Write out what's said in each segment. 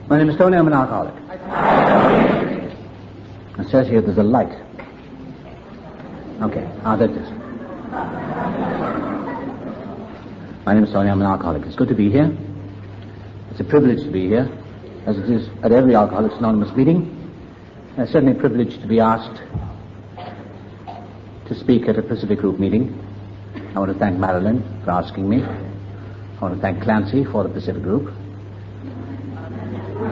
My name is Tony. I'm an alcoholic. It says here there's a light. Okay, there it is. My name is Tony. I'm an alcoholic. It's good to be here. It's a privilege to be here, as it is at every Alcoholics Anonymous meeting. It's certainly a privilege to be asked to speak at a Pacific Group meeting. I want to thank Marilyn for asking me. I want to thank Clancy for the Pacific Group. I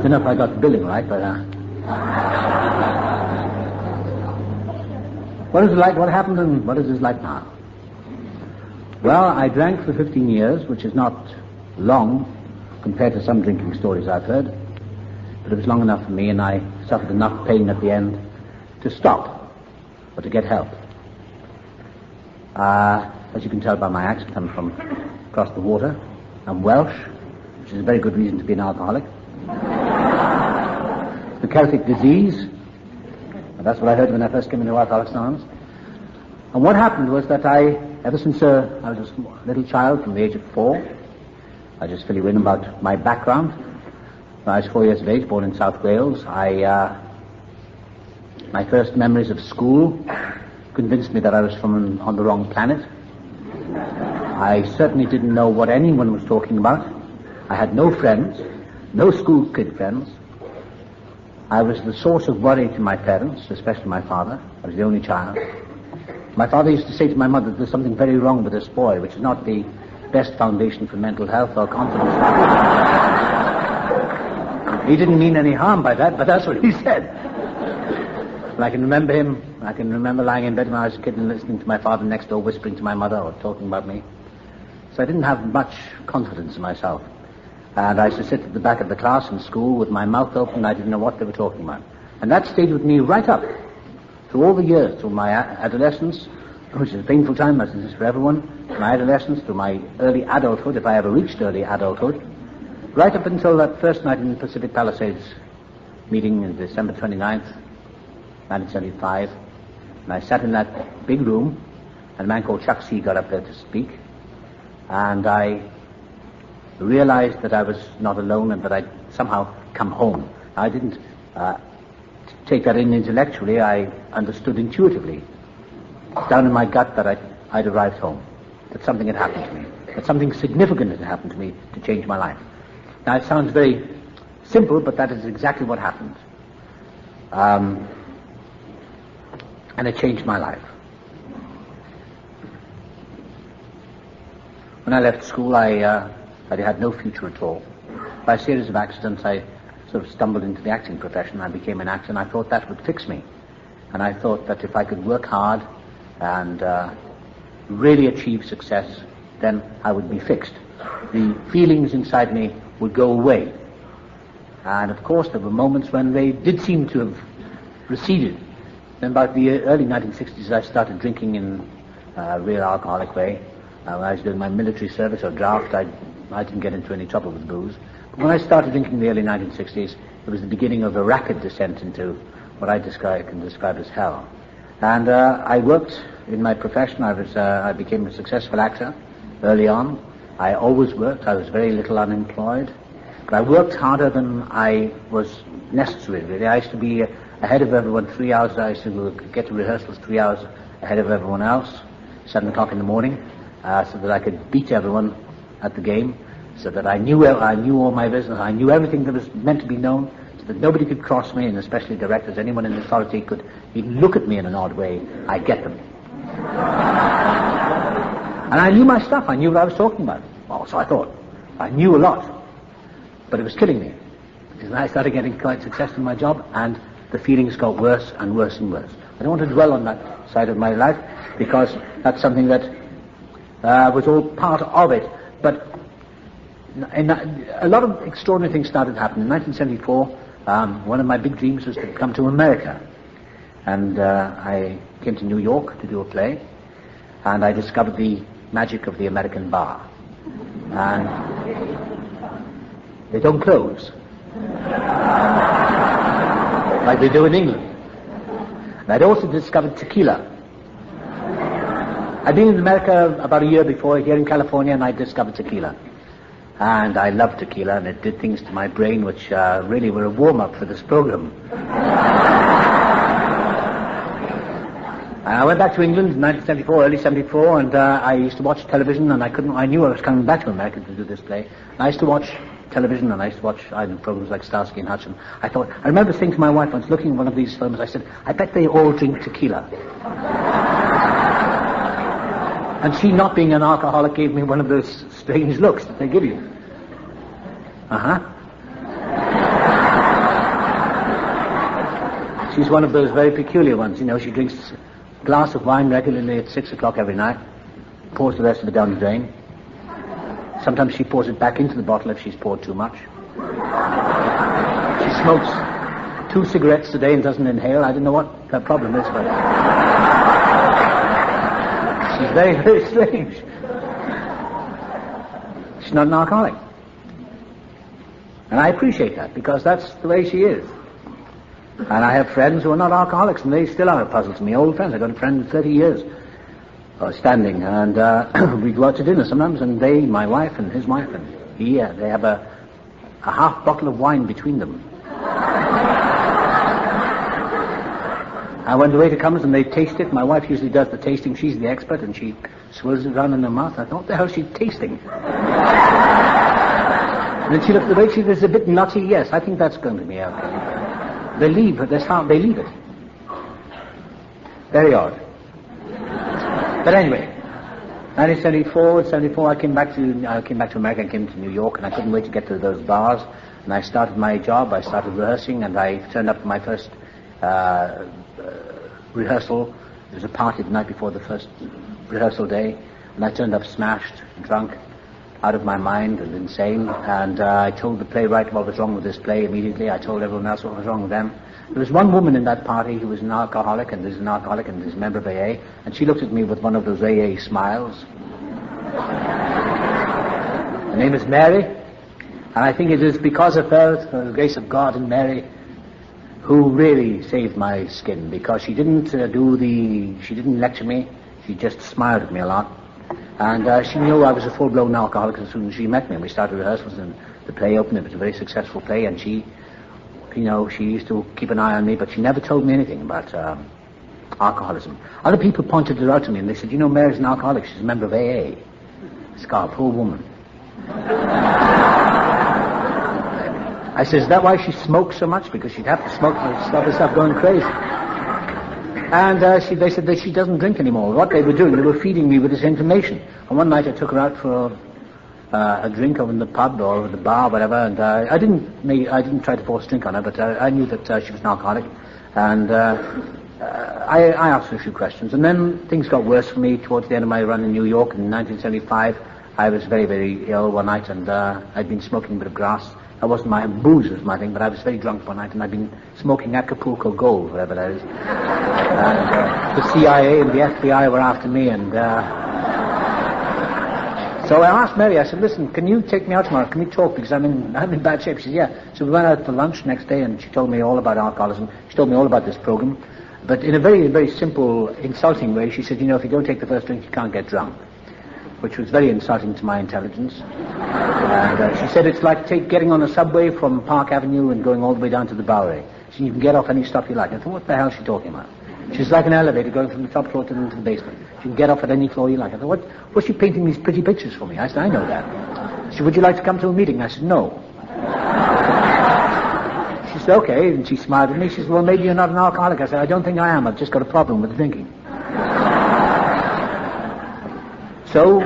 don't know if I got the billing right, but what is it like? What happened and what is this like now? Well, I drank for 15 years, which is not long compared to some drinking stories I've heard, but it was long enough for me, and I suffered enough pain at the end to stop or to get help. As you can tell by my accent, I'm from across the water. I'm Welsh, which is a very good reason to be an alcoholic. The Celtic disease, that's what I heard when I first came into Alcoholics Anonymous. And what happened was that ever since I was a little child, from the age of 4, I just fill you in about my background. When I was 4 years of age, born in South Wales, my first memories of school convinced me that I was on the wrong planet. I certainly didn't know what anyone was talking about. I had no friends, no school kid friends. I was the source of worry to my parents, especially my father. I was the only child. My father used to say to my mother, there's something very wrong with this boy, which is not the best foundation for mental health or confidence. He didn't mean any harm by that, but that's what he said. And I can remember lying in bed when I was a kid and listening to my father next door whispering to my mother or talking about me. So I didn't have much confidence in myself. And I used to sit at the back of the class in school with my mouth open. I didn't know what they were talking about. And that stayed with me right up through all the years, through my adolescence, which is a painful time, as it is for everyone, my adolescence, through my early adulthood, if I ever reached early adulthood, right up until that first night in the Pacific Palisades meeting on December 29th, 1975. And I sat in that big room, and a man called Chuck C. got up there to speak, and I realized that I was not alone and that I'd somehow come home. I didn't take that in intellectually. I understood intuitively, down in my gut, that I'd arrived home, that something had happened to me, that something significant had happened to me to change my life. Now, it sounds very simple, but that is exactly what happened. And it changed my life. When I left school, I had no future at all. By a series of accidents, I sort of stumbled into the acting profession. I became an actor, and I thought that would fix me. And I thought that if I could work hard and really achieve success, then I would be fixed. The feelings inside me would go away. And of course, there were moments when they did seem to have receded. Then about the early 1960s, I started drinking in a real alcoholic way. When I was doing my military service or draft, I didn't get into any trouble with booze. But when I started drinking in the early 1960s, it was the beginning of a rapid descent into what I can describe as hell. And I worked in my profession. I became a successful actor early on. I always worked. I was very little unemployed. But I worked harder than I was necessary, really. I used to be ahead of everyone 3 hours. I used to get to rehearsals 3 hours ahead of everyone else, 7 o'clock in the morning, so that I could beat everyone at the game, so that I knew all my business. I knew everything that was meant to be known, so that nobody could cross me, and especially directors, anyone in authority could even look at me in an odd way. I'd get them. And I knew my stuff. I knew what I was talking about. Well, so I thought. I knew a lot. But it was killing me. Because I started getting quite successful in my job, and the feelings got worse and worse and worse. I don't want to dwell on that side of my life, because that's something that was all part of it. But a lot of extraordinary things started happening. In 1974, one of my big dreams was to come to America. And I came to New York to do a play, and I discovered the magic of the American bar. And they don't close like they do in England. And I'd also discovered tequila. I'd been in America about a year before, here in California, and I discovered tequila. And I loved tequila, and it did things to my brain which really were a warm-up for this program. I went back to England in 1974, early 74, and I used to watch television, and I knew I was coming back to America to do this play. And I used to watch television, and I used to watch programs like Starsky and Hutch, and I remember saying to my wife, I was looking at one of these films, I said, I bet they all drink tequila. And she, not being an alcoholic, gave me one of those strange looks that they give you. She's one of those very peculiar ones, she drinks a glass of wine regularly at 6 o'clock every night, pours the rest of it down the drain. Sometimes she pours it back into the bottle if she's poured too much. She smokes 2 cigarettes a day and doesn't inhale. I don't know what her problem is, but she's very, very strange. She's not an alcoholic. And I appreciate that, because that's the way she is. And I have friends who are not alcoholics, and they still are a puzzle to me. Old friends. I've got a friend of 30 years standing, and we go out to dinner sometimes, and my wife and his wife, and they have a half bottle of wine between them. And when the waiter comes and they taste it, my wife usually does the tasting. She's the expert, and she swirls it around in her mouth. I thought, what the hell is she tasting? And then she looked at the waiter. She says, it's a bit nutty. Yes, I think that's going to be okay. They leave it. They leave it. Very odd. But anyway, 1974, I came back to America and came to New York, and I couldn't wait to get to those bars. And I started my job. I started rehearsing, and I turned up for my first rehearsal. There was a party the night before the first rehearsal day, and I turned up smashed, drunk, out of my mind and insane. And I told the playwright what was wrong with this play immediately. I told everyone else what was wrong with them. There was one woman in that party who was an alcoholic, and is a member of AA, and she looked at me with one of those AA smiles. Her name is Mary, and I think it is because of her, the grace of God and Mary, who really saved my skin, because she didn't lecture me, she just smiled at me a lot. And she knew I was a full-blown alcoholic as soon as she met me, and we started rehearsals, and the play opened. It was a very successful play, and she used to keep an eye on me, but she never told me anything about alcoholism. Other people pointed it out to me, and they said, Mary's an alcoholic. She's a member of AA. Scar, poor woman. I said, is that why she smokes so much? Because she'd have to smoke to stop herself going crazy. And they said that she doesn't drink anymore. What they were doing, they were feeding me with this information. And one night I took her out for a drink over in the pub or the bar, whatever, and I didn't try to force a drink on her, but I knew that she was an alcoholic, and I asked her a few questions, and then things got worse for me towards the end of my run in New York in 1975. I was very, very ill one night, and I'd been smoking a bit of grass. That wasn't my booze was my thing, but I was very drunk one night, and I'd been smoking Acapulco Gold, whatever that is. And the CIA and the FBI were after me, and so I asked Mary, I said, listen, can you take me out tomorrow? Can we talk? Because I'm in bad shape. She said, yeah. So we went out for lunch next day, and she told me all about alcoholism. She told me all about this program. But in a very, very simple, insulting way, she said, if you don't take the first drink, you can't get drunk. Which was very insulting to my intelligence. And she said it's like getting on a subway from Park Avenue and going all the way down to the Bowery. So you can get off any stop you like. I thought, what the hell is she talking about? She's like an elevator going from the top floor to the basement. You can get off at any floor you like. I thought, what's she painting these pretty pictures for me? I said, I know that. She said, would you like to come to a meeting? I said, no. She said, okay, and she smiled at me. She said, well, maybe you're not an alcoholic. I said, I don't think I am. I've just got a problem with drinking. So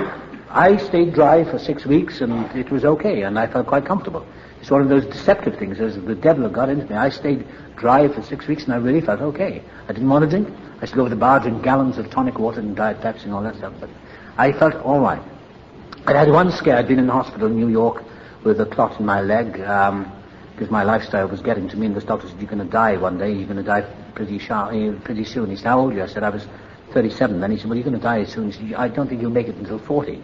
I stayed dry for 6 weeks, and it was okay, and I felt quite comfortable. It's one of those deceptive things, as the devil had got into me. I stayed dry for 6 weeks, and I really felt okay. I didn't want to drink. I used to go to the bar, drink gallons of tonic water and Diet Pepsi and all that stuff, but I felt all right. I had one scare. I'd been in the hospital in New York with a clot in my leg, because my lifestyle was getting to me, and the doctor said, you're going to die one day, you're going to die pretty soon. He said, how old are you? I said, I was 37. Then he said, well, you're going to die soon. He said, I don't think you'll make it until 40.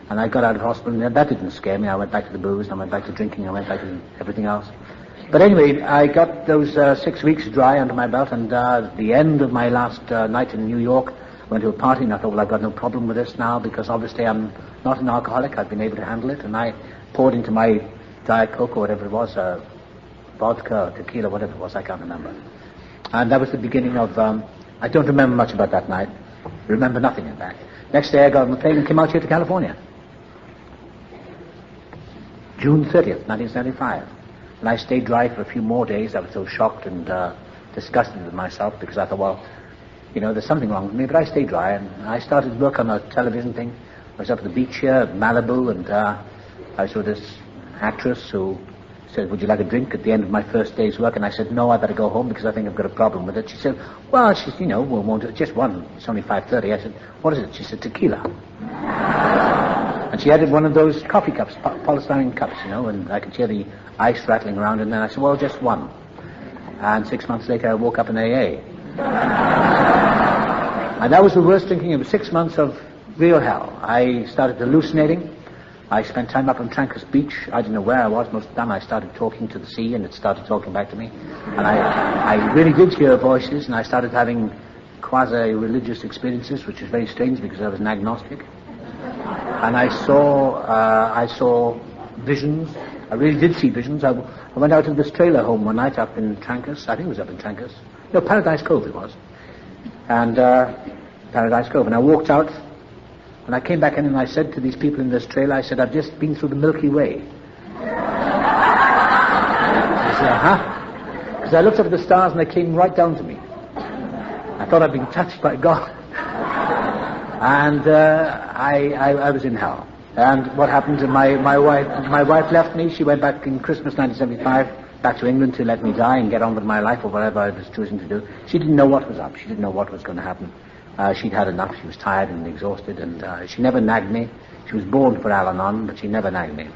And I got out of hospital, and that didn't scare me. I went back to the booze, and I went back to drinking, I went back to everything else. But anyway, I got those 6 weeks dry under my belt, and at the end of my last night in New York, I went to a party, and I thought, well, I've got no problem with this now, because obviously I'm not an alcoholic. I've been able to handle it, and I poured into my Diet Coke or whatever it was, vodka, tequila, whatever it was, I can't remember. And that was the beginning of, I don't remember much about that night. Remember nothing, in fact. Next day I got on the plane and came out here to California. June 30th, 1975. And I stayed dry for a few more days. I was so shocked and disgusted with myself because I thought, well, you know, there's something wrong with me. But I stayed dry, and I started work on a television thing. I was up at the beach here at Malibu, and I saw this actress who said, would you like a drink at the end of my first day's work? And I said, no, I better go home because I think I've got a problem with it. She said, well, you know, we'll want it, just one. It's only 5:30. I said, what is it? She said, tequila. And she added one of those coffee cups, polystyrene cups, you know, and I could hear the ice rattling around. And then I said, well, just one. And 6 months later, I woke up in AA. And that was the worst drinking. It was 6 months of real hell. I started hallucinating. I spent time up on Trancas Beach. I didn't know where I was most of the time. I started talking to the sea, and it started talking back to me. And I really did hear voices, and I started having quasi-religious experiences, which is very strange because I was an agnostic. And I saw visions. I really did see visions. I went out to this trailer home one night up in Trancas. I think it was up in Trancas. No, Paradise Cove it was. And Paradise Cove. And I walked out. And I came back in and I said to these people in this trailer, I said, I've just been through the Milky Way. I said, huh? Because I looked up at the stars and they came right down to me. I thought I'd been touched by God. And I was in hell. And what happened to my wife left me. She went back in Christmas 1975, back to England to let me die and get on with my life or whatever I was choosing to do. She didn't know what was up. She didn't know what was going to happen. She'd had enough. She was tired and exhausted, and she never nagged me. She was born for Al-Anon, but she never nagged me.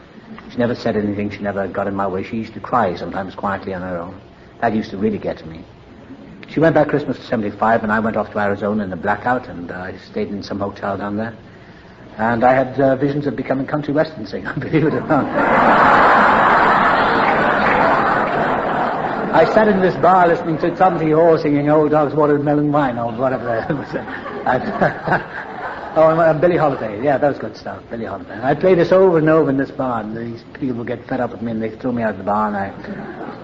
She never said anything. She never got in my way. She used to cry sometimes quietly on her own. That used to really get to me. She went back Christmas of 75, and I went off to Arizona in a blackout, and I stayed in some hotel down there. And I had visions of becoming country western singer, believe it or not. I sat in this bar listening to Tomty Hall singing Old Dogs Watermelon Wine or whatever it was. And Billie Holiday. Yeah, that was good stuff, Billie Holiday. And I played this over and over in this bar, and these people would get fed up with me and they threw me out of the bar, and I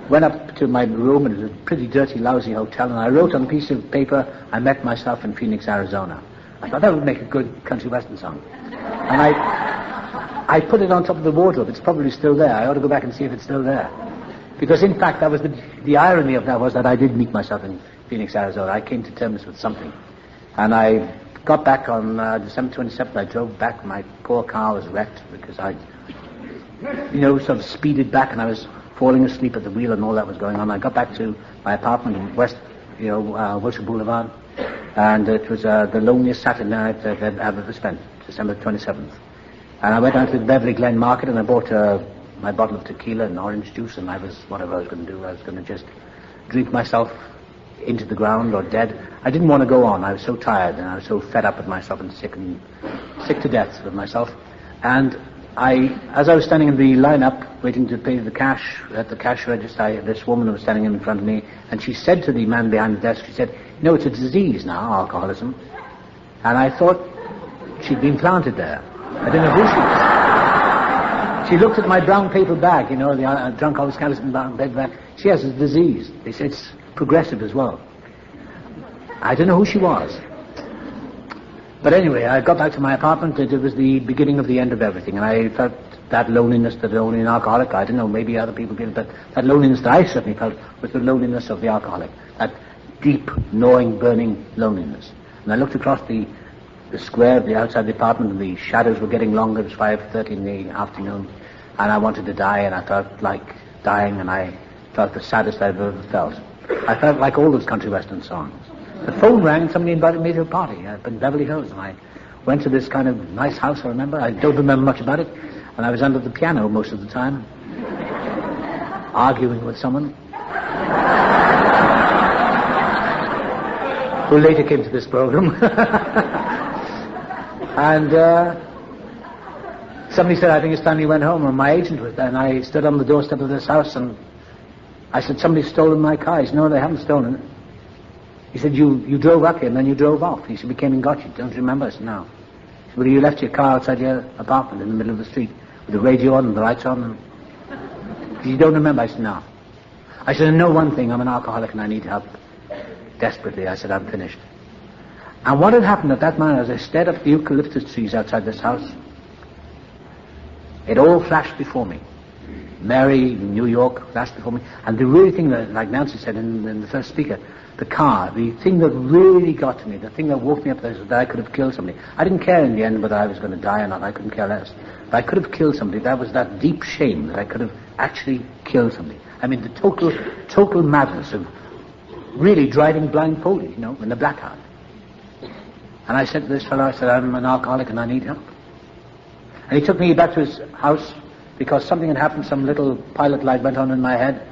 went up to my room, and it was a pretty dirty, lousy hotel, and I wrote on a piece of paper, I met myself in Phoenix, Arizona. I thought that would make a good country western song. And I put it on top of the wardrobe. It's probably still there. I ought to go back and see if it's still there. Because, in fact, that was the irony of that was that I did meet myself in Phoenix, Arizona. I came to terms with something. And I got back on December 27th. I drove back. My poor car was wrecked because I, sort of speeded back, and I was falling asleep at the wheel and all that was going on. I got back to my apartment in West, Wilshire Boulevard. And it was the loneliest Saturday night that I've ever spent, December 27th. And I went down to the Beverly Glen Market, and I bought my bottle of tequila and orange juice, and whatever I was going to do, I was going to just drink myself into the ground or dead. I didn't want to go on. I was so tired, and I was so fed up with myself and sick to death with myself. And as I was standing in the lineup waiting to pay the cash at the cash register, this woman was standing in front of me, and she said to the man behind the desk, she said, it's a disease now, alcoholism. And I thought she'd been planted there. I didn't know who she was. She looked at my brown paper bag, the drunk alcoholism brown paper bag. She has a disease. They said it's progressive as well. I don't know who she was. But anyway, I got back to my apartment. It was the beginning of the end of everything. And I felt that loneliness that only an alcoholic, I don't know, maybe other people get it, but that loneliness that I certainly felt was the loneliness of the alcoholic. That deep, gnawing, burning loneliness. And I looked across the square of the outside the apartment, and the shadows were getting longer. It was 5:30 in the afternoon, and I wanted to die, and I felt like dying, and I felt the saddest I've ever felt. I felt like all those country western songs. The phone rang, and somebody invited me to a party up in Beverly Hills, and I went to this kind of nice house, I remember. I don't remember much about it, and I was under the piano most of the time, arguing with someone who later came to this program. And somebody said, I think it's time you went home, and my agent was there, and I stood on the doorstep of this house, and I said, somebody's stolen my car. He said, no, they haven't stolen it. He said, you drove up here, and then you drove off. He said, we came and got you. Don't you remember? I said, no. He said, well, you left your car outside your apartment in the middle of the street. with the radio on and the lights on. You don't remember? I said, no. I said, I know one thing, I'm an alcoholic and I need help desperately. I said, I'm finished. And what had happened at that moment, as I stared up the eucalyptus trees outside this house, it all flashed before me. Mary, New York, flashed before me. And the really thing that, like Nancy said in the first speaker, the car, the thing that really got to me, the thing that woke me up, was that I could have killed somebody. I didn't care in the end whether I was going to die or not. I couldn't care less. If I could have killed somebody, that was that deep shame that I could have actually killed somebody. I mean, the total madness of really driving blindfolded, you know, in the blackout. And I said to this fellow, I said, I'm an alcoholic and I need help. And he took me back to his house because something had happened, some little pilot light went on in my head.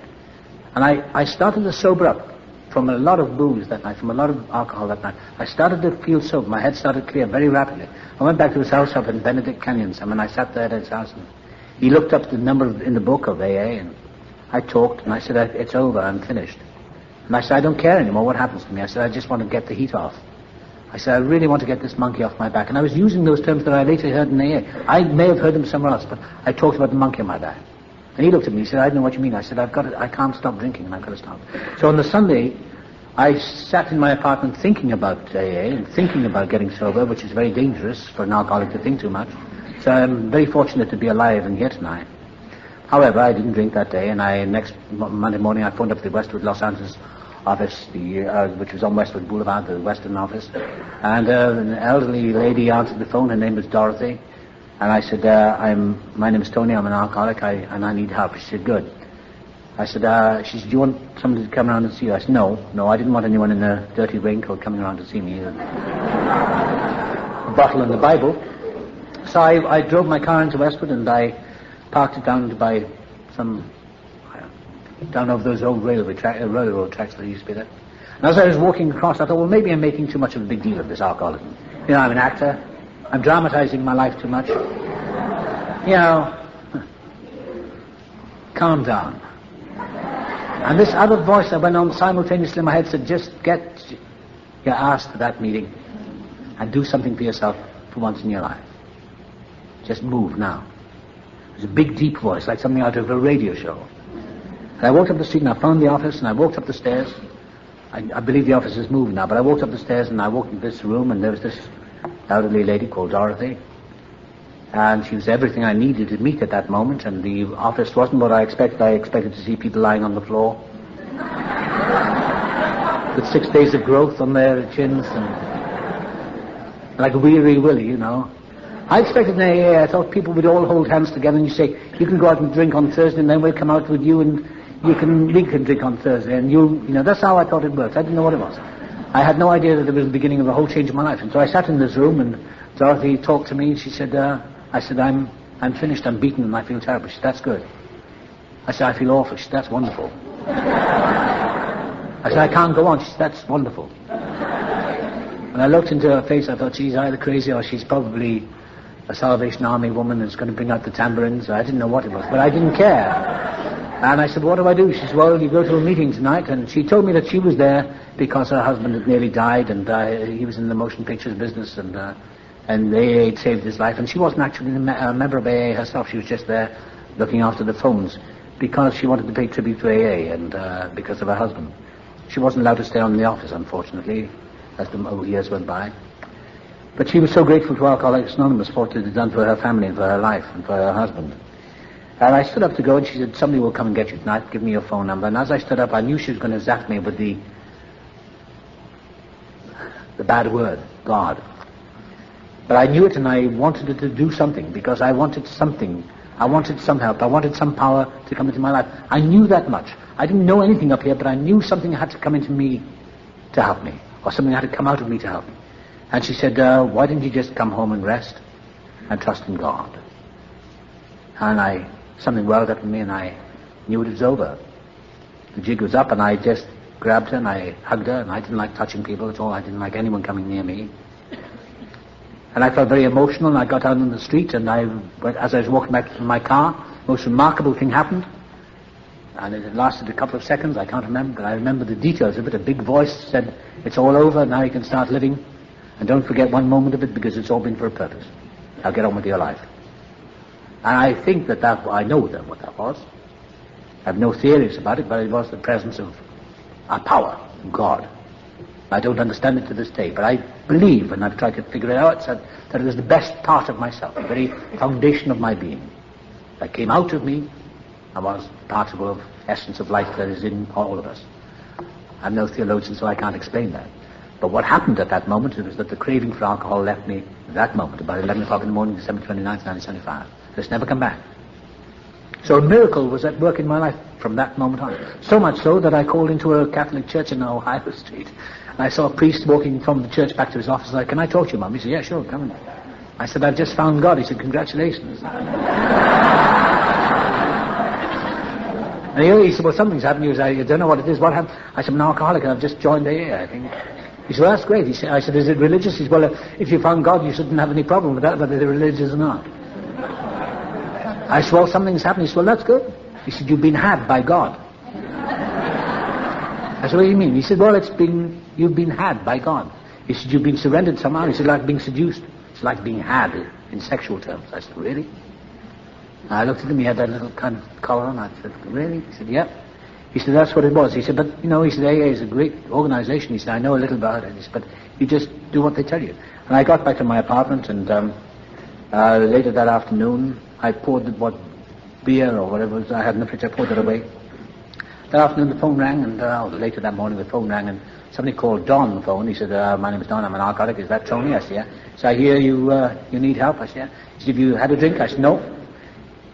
And I started to sober up from a lot of booze that night, from a lot of alcohol that night. I started to feel sober. My head started clear very rapidly. I went back to his house up in Benedict Canyon. And I sat there at his house and he looked up the number in the book of AA and I talked and I said, it's over, I'm finished. And I said, I don't care anymore what happens to me. I said, I just want to get the heat off. I said, I really want to get this monkey off my back. And I was using those terms that I later heard in AA. I may have heard them somewhere else, but I talked about the monkey on my back. And he looked at me, he said, I don't know what you mean. I said, I can't stop drinking and I've got to stop. So on the Sunday, I sat in my apartment thinking about AA and thinking about getting sober, which is very dangerous for an alcoholic to think too much. So I'm very fortunate to be alive and here tonight. However, I didn't drink that day, and next Monday morning I phoned up the Westwood Los Angeles office, which was on Westwood Boulevard, the Western office, and an elderly lady answered the phone. Her name was Dorothy, and I said, my name is Tony, I'm an alcoholic, and I need help. She said, good. I said, she said, do you want somebody to come around and see you? I said, no, I didn't want anyone in a dirty raincoat coming around to see me. A bottle and the Bible. So I drove my car into Westwood and I parked it down by down over those old railroad tracks that used to be there. And as I was walking across, I thought, well, maybe I'm making too much of a big deal of this alcoholism. You know, I'm an actor. I'm dramatizing my life too much. You know, calm down. And this other voice that went on simultaneously in my head said, just get your ass to that meeting and do something for yourself for once in your life. Just move now. It was a big, deep voice, like something out of a radio show. And I walked up the street and I found the office and I walked up the stairs. I believe the office is moved now, but I walked up the stairs and I walked into this room and there was this elderly lady called Dorothy. And she was everything I needed to meet at that moment, and the office wasn't what I expected. I expected to see people lying on the floor with 6 days of growth on their chins and like a Weary Willie, you know. I expected in AA, I thought people would all hold hands together and you say, you can go out and drink on Thursday and then we'll come out with you and we can drink on Thursday, and you know, that's how I thought it worked. I didn't know what it was. I had no idea that it was the beginning of a whole change in my life. And so I sat in this room and Dorothy talked to me and she said, I said, I'm finished, I'm beaten and I feel terrible. She said, that's good. I said, I feel awful. She said, that's wonderful. I said, I can't go on. She said, that's wonderful. When I looked into her face, I thought, she's either crazy or she's probably a Salvation Army woman that's going to bring out the tambourines. I didn't know what it was, but I didn't care. And I said, what do I do? She said, well, you go to a meeting tonight. And she told me that she was there because her husband had nearly died and he was in the motion pictures business and AA had saved his life. And she wasn't actually a member of AA herself. She was just there looking after the phones because she wanted to pay tribute to AA and because of her husband. She wasn't allowed to stay on in the office, unfortunately, as the years went by. But she was so grateful to Alcoholics Anonymous for what it had done for her family and for her life and for her husband. And I stood up to go and she said, somebody will come and get you tonight, give me your phone number. And as I stood up, I knew she was going to zap me with the bad word, God. But I knew it and I wanted it to do something because I wanted something. I wanted some help. I wanted some power to come into my life. I knew that much. I didn't know anything up here, but I knew something had to come into me to help me, or something had to come out of me to help me. And she said, why didn't you just come home and rest and trust in God? And something welled up in me and I knew it was over. The jig was up and I just grabbed her and I hugged her and I didn't like touching people at all. I didn't like anyone coming near me. And I felt very emotional and I got out on the street and as I was walking back to my car, the most remarkable thing happened. And it lasted a couple of seconds, I can't remember, but I remember the details of it. A big voice said, it's all over, now you can start living. And don't forget one moment of it because it's all been for a purpose. Now get on with your life. And I think I know what that was. I have no theories about it, but it was the presence of a power, God. I don't understand it to this day, but I believe, and I've tried to figure it out, that it was the best part of myself, the very foundation of my being. That came out of me and was part of essence of life that is in all of us. I'm no theologian, so I can't explain that. But what happened at that moment was that the craving for alcohol left me at that moment, about 11 o'clock in the morning, December 29th, 1975. It's never come back. So a miracle was at work in my life from that moment on. So much so that I called into a Catholic church in Ohio Street. And I saw a priest walking from the church back to his office. I said, "Can I talk to you, Mum?" He said, "Yeah, sure, come in." I said, "I've just found God." He said, "Congratulations." And he said, "Well, something's happened." He said, "I don't know what it is. What happened?" I said, "I'm an alcoholic and I've just joined AA, I think." He said, "Well, that's great." I said, "Is it religious?" He said, "Well, if you found God, you shouldn't have any problem with that, whether they're religious or not." I said, "Well, something's happened." He said, "Well, that's good." He said, "You've been had by God." I said, "What do you mean?" He said, "Well, you've been had by God." He said, "You've been surrendered somehow." He said, "Like being seduced. It's like being had in sexual terms." I said, "Really?" And I looked at him, he had that little kind of collar on. I said, "Really?" He said, "Yeah." He said, "That's what it was." He said, "But, he said, AA is a great organization." He said, "I know a little about it." He said, "But you just do what they tell you." And I got back to my apartment, and later that afternoon, I poured beer or whatever it was I had in the fridge, I poured it away. That afternoon the phone rang, and later that morning the phone rang, and somebody called Don on the phone. He said, "My name is Don, I'm an alcoholic. Is that Tony?" I said, "Yeah." So I hear you need help. I said, "Yeah." He said, "Have you had a drink?" I said, "No."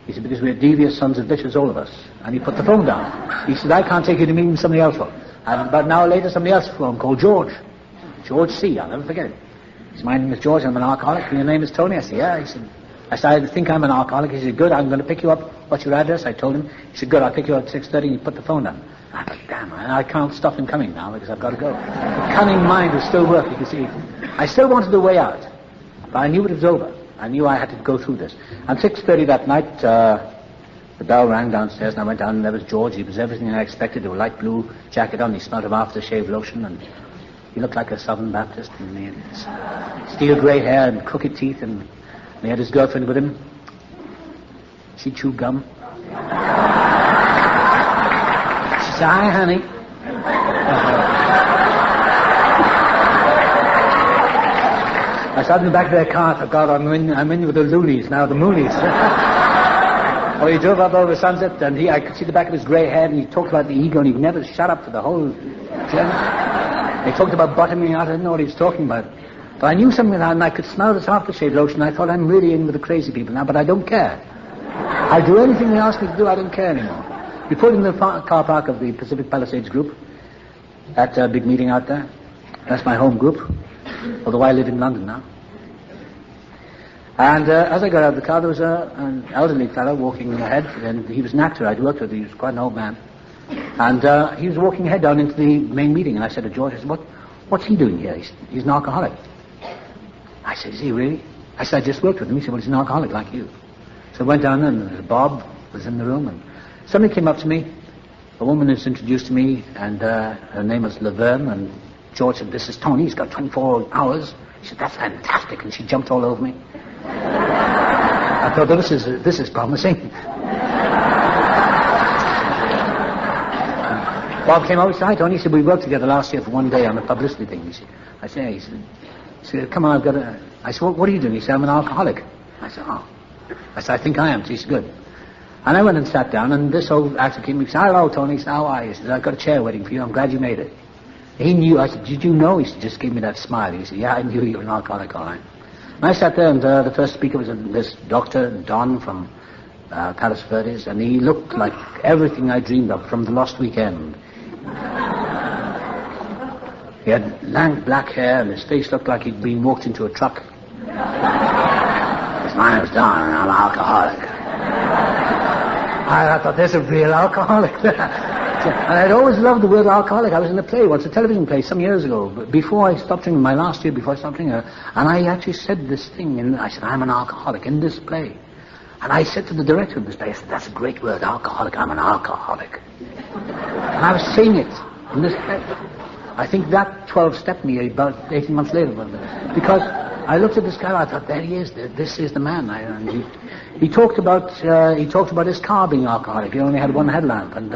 He said, "Because we're devious sons of bitches, all of us." And he put the phone down. He said, "I can't take you to meeting somebody else." But an hour later somebody else phoned called George C. I'll never forget it. He said, "My name is George, I'm an alcoholic, and your name is Tony?" I said, "Yeah." He said, I said, "I think I'm an alcoholic." He said, "Good, I'm going to pick you up. What's your address?" I told him. He said, "Good, I'll pick you up at 6:30, and he put the phone down. I thought, damn, I can't stop him coming now because I've got to go. The cunning mind was still working, you see. I still wanted a way out, but I knew it was over. I knew I had to go through this. And 6:30 that night, the bell rang downstairs, and I went down, and there was George. He was everything I expected. He had a light blue jacket on. He smelled of aftershave lotion, and he looked like a Southern Baptist, and he had steel grey hair and crooked teeth, and he had his girlfriend with him. She chewed gum. She said, "Hi, honey." I sat in the back of their car. I thought, God, I'm in with the loonies now, the moonies. Oh, he drove up over Sunset, and I could see the back of his grey head, and he talked about the ego, and he never shut up for the whole journey. He talked about bottoming out. I didn't know what he was talking about. But I knew something, and I could smell this aftershave lotion. I thought, I'm really in with the crazy people now, but I don't care. I'll do anything they ask me to do. I don't care anymore. We pulled in the car park of the Pacific Palisades group, that big meeting out there. That's my home group, although I live in London now. And as I got out of the car, there was an elderly fellow walking ahead, and he was an actor I'd worked with. He was quite an old man. And he was walking ahead down into the main meeting, and I said to George, I said, what's he doing here? He's an alcoholic. I said, "Is he really?" I said, "I just worked with him." He said, "Well, he's an alcoholic like you." So I went down there, and Bob was in the room, and somebody came up to me. A woman was introduced to me, and her name was Laverne, and George said, "This is Tony, he's got 24 hours. She said, "That's fantastic," and she jumped all over me. I thought, well, this is promising. Bob came outside, Tony. He said, "We worked together last year for one day on a publicity thing." He said, he said, "Come on, I've got to..." I said, what are you doing?" He said, "I'm an alcoholic." I said, "Oh." I said, "I think I am." He said, "Good." And I went and sat down, and this old actor came. He said, "Hello, Tony." He said, "How are you?" He said, "I've got a chair waiting for you. I'm glad you made it." He knew. I said, "Did you know?" He said, just gave me that smile. He said, "Yeah, I knew you were an alcoholic, all right." And I sat there, and the first speaker was this doctor, Don, from Palos Verdes, and he looked like everything I dreamed of from The Lost Weekend. He had lank black hair, and his face looked like he'd been walked into a truck. "His name was Don, and I'm an alcoholic." I thought, there's a real alcoholic. And I'd always loved the word alcoholic. I was in a play once, a television play, some years ago, before I stopped drinking, my last year before I stopped drinking, and I actually said this thing, and I said, "I'm an alcoholic," in this play. And I said to the director of this play, I said, "That's a great word, alcoholic, I'm an alcoholic." And I was saying it in this play. I think that 12 stepped me about 18 months later, because I looked at this guy. I thought, there he is. This is the man. And he talked about his car being alcoholic. He only had one headlamp, and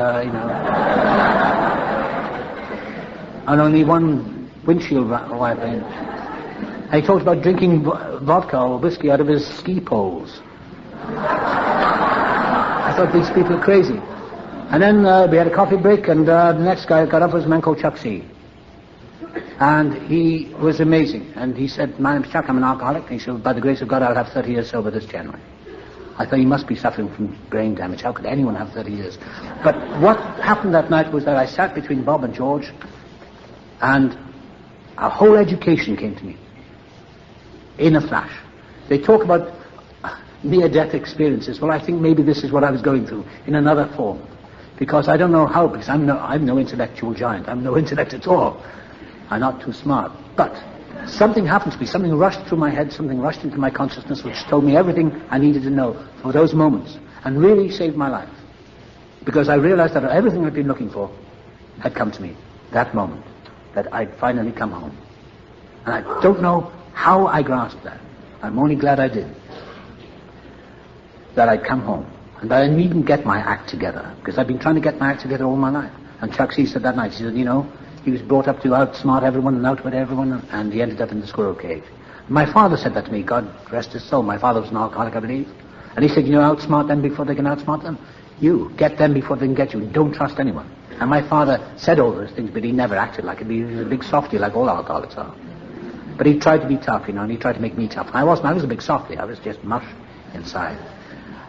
and only one windshield wiper. And he talked about drinking vodka or whiskey out of his ski poles. I thought these people are crazy. And then we had a coffee break, and the next guy got up was a man called Chuck C. And he was amazing. And he said, my name's Chuck, I'm an alcoholic. And he said, by the grace of God, I'll have 30 years sober this January. I thought he must be suffering from brain damage. How could anyone have 30 years? But what happened that night was that I sat between Bob and George, and a whole education came to me in a flash. They talk about near-death experiences. Well, I think maybe this is what I was going through in another form. Because I don't know how, because I'm no intellectual giant. I'm no intellect at all. I'm not too smart. But something happened to me. Something rushed through my head. Something rushed into my consciousness which told me everything I needed to know for those moments. And really saved my life. Because I realized that everything I'd been looking for had come to me. That moment. That I'd finally come home. And I don't know how I grasped that. I'm only glad I did. That I'd come home. And I needn't get my act together, because I've been trying to get my act together all my life. And Chuck C. said that night, he said, he was brought up to outsmart everyone and outwit everyone, and he ended up in the squirrel cage. My father said that to me, God rest his soul. My father was an alcoholic, I believe. And he said, outsmart them before they can outsmart them. You, get them before they can get you. Don't trust anyone. And my father said all those things, but he never acted like it. He was a big softy, like all alcoholics are. But he tried to be tough, and he tried to make me tough. I wasn't. I was a big softy. I was just mush inside.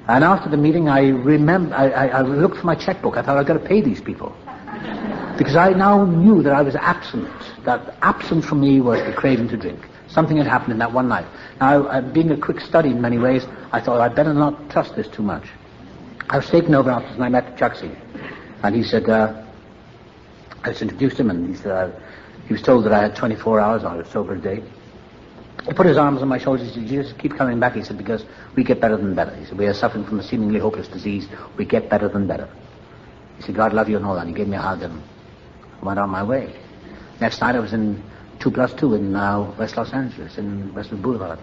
And after the meeting, I looked for my checkbook. I thought, I've got to pay these people. Because I now knew that I was absent. That absent from me was the craving to drink. Something had happened in that one night. Now, being a quick study in many ways, I thought I'd better not trust this too much. I was taken over afterwards, and I met Chuck C. And he said, I just introduced him, and he said, he was told that I had 24 hours, I was sober a day. He put his arms on my shoulders. He said, you just keep coming back. He said, because we get better than better. He said, we are suffering from a seemingly hopeless disease. We get better than better. He said, God love you and all that. And he gave me a hug and I went on my way. Next night I was in 2+2 in West Los Angeles, in Westwood Boulevard.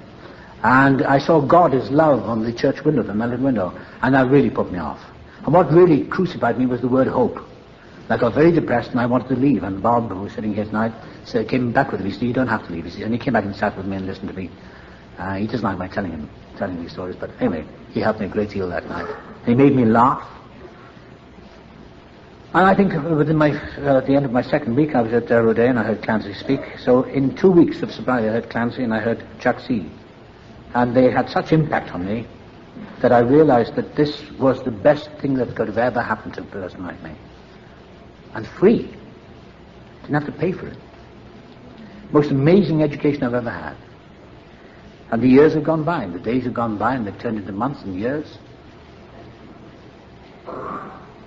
And I saw God is love on the church window, the melon window. And that really put me off. And what really crucified me was the word hope. I got very depressed and I wanted to leave. And Bob, who was sitting here tonight, came back with me. He said, you don't have to leave. And he came back and sat with me and listened to me. He doesn't like my telling these stories. But anyway, he helped me a great deal that night. He made me laugh. And I think within at the end of my second week, I was at Rodeo and I heard Clancy speak. So in 2 weeks of sobriety, I heard Clancy and I heard Chuck C. And they had such impact on me that I realized that this was the best thing that could have ever happened to a person like me. And free. Didn't have to pay for it. Most amazing education I've ever had. And the years have gone by, and the days have gone by, and they've turned into months and years.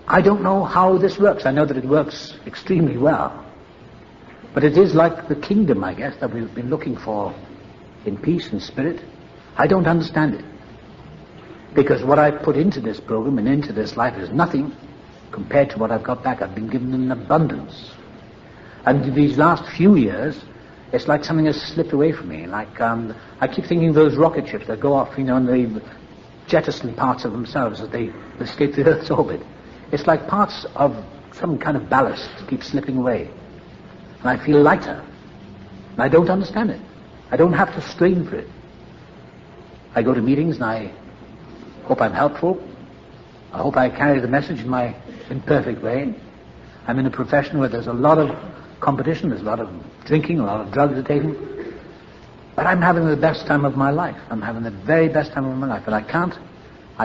I don't know how this works. I know that it works extremely well. But it is like the kingdom, I guess, that we've been looking for in peace and spirit. I don't understand it. Because what I put into this program and into this life is nothing compared to what I've got back. I've been given in abundance. And these last few years, it's like something has slipped away from me. Like, I keep thinking of those rocket ships that go off, and they jettison parts of themselves as they escape the Earth's orbit. It's like parts of some kind of ballast keep slipping away. And I feel lighter. And I don't understand it. I don't have to strain for it. I go to meetings and I hope I'm helpful. I hope I carry the message in my imperfect way. I'm in a profession where there's a lot of competition, there's a lot of drinking, a lot of drugs are taken. But I'm having the best time of my life. I'm having the very best time of my life. And I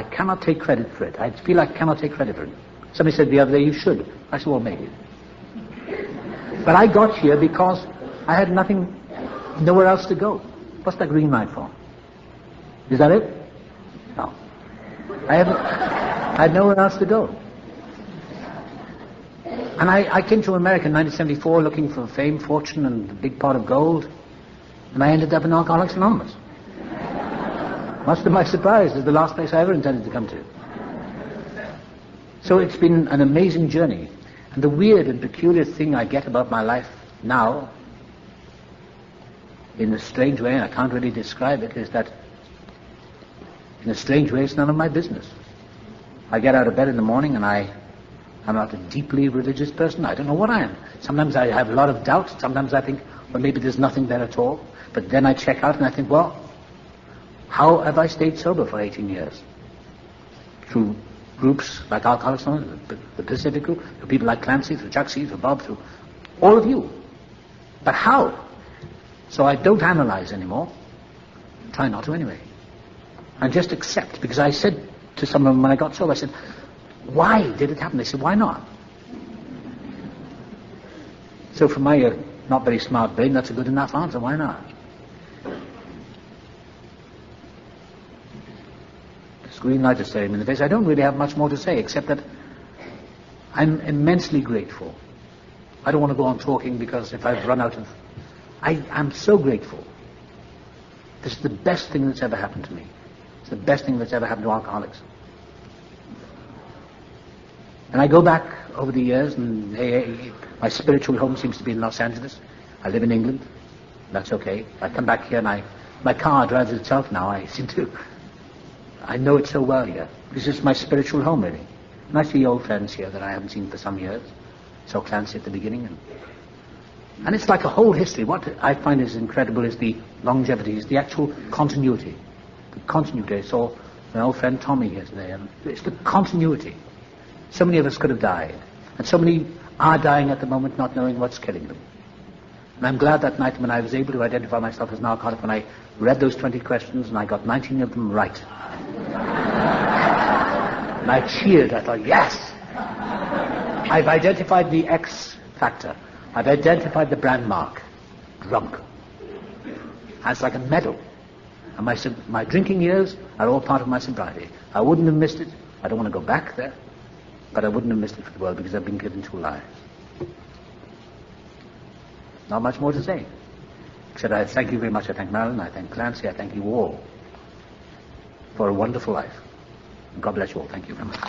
cannot take credit for it. I feel like I cannot take credit for it. Somebody said the other day, you should. I said, well, maybe. But I got here because I had nowhere else to go. What's that green light for? Is that it? No. I had nowhere else to go. And I came to America in 1974 looking for fame, fortune, and a big pot of gold. And I ended up in Alcoholics Anonymous. Much to my surprise, it's the last place I ever intended to come to. So it's been an amazing journey. And the weird and peculiar thing I get about my life now in a strange way, and I can't really describe it, is that in a strange way it's none of my business. I get out of bed in the morning and I'm not a deeply religious person. I don't know what I am. Sometimes I have a lot of doubt. Sometimes I think, well, maybe there's nothing there at all. But then I check out and I think, well, how have I stayed sober for 18 years? Through groups like Alcoholics Anonymous, the Pacific Group, through people like Clancy, through Chuck C, through Bob, through all of you. But how? So I don't analyze anymore. Try not to anyway. And just accept. Because I said to someone when I got sober, I said, why did it happen? They said, why not? So for my not very smart brain, that's a good enough answer. Why not? This green light is staring me in the face. I don't really have much more to say, except that I'm immensely grateful. I don't want to go on talking because if I've run out of... I'm so grateful. This is the best thing that's ever happened to me. It's the best thing that's ever happened to alcoholics. And I go back over the years, and my spiritual home seems to be in Los Angeles. I live in England. That's okay. I come back here and my car drives itself now. I know it so well here. This is my spiritual home, really. And I see old friends here that I haven't seen for some years. Saw Clancy at the beginning. And it's like a whole history. What I find is incredible is the longevity, is the actual continuity. The continuity. I saw my old friend Tommy here today. And it's the continuity. So many of us could have died. And so many are dying at the moment not knowing what's killing them. And I'm glad that night when I was able to identify myself as an alcoholic, when I read those 20 questions and I got 19 of them right. And I cheered. I thought, yes! I've identified the X factor. I've identified the brand mark. Drunk. And it's like a medal. And my drinking years are all part of my sobriety. I wouldn't have missed it. I don't want to go back there. But I wouldn't have missed it for the world because I've been given 2 lives. Not much more to say. Except I thank you very much. I thank Marilyn. I thank Clancy. I thank you all for a wonderful life. And God bless you all. Thank you very much.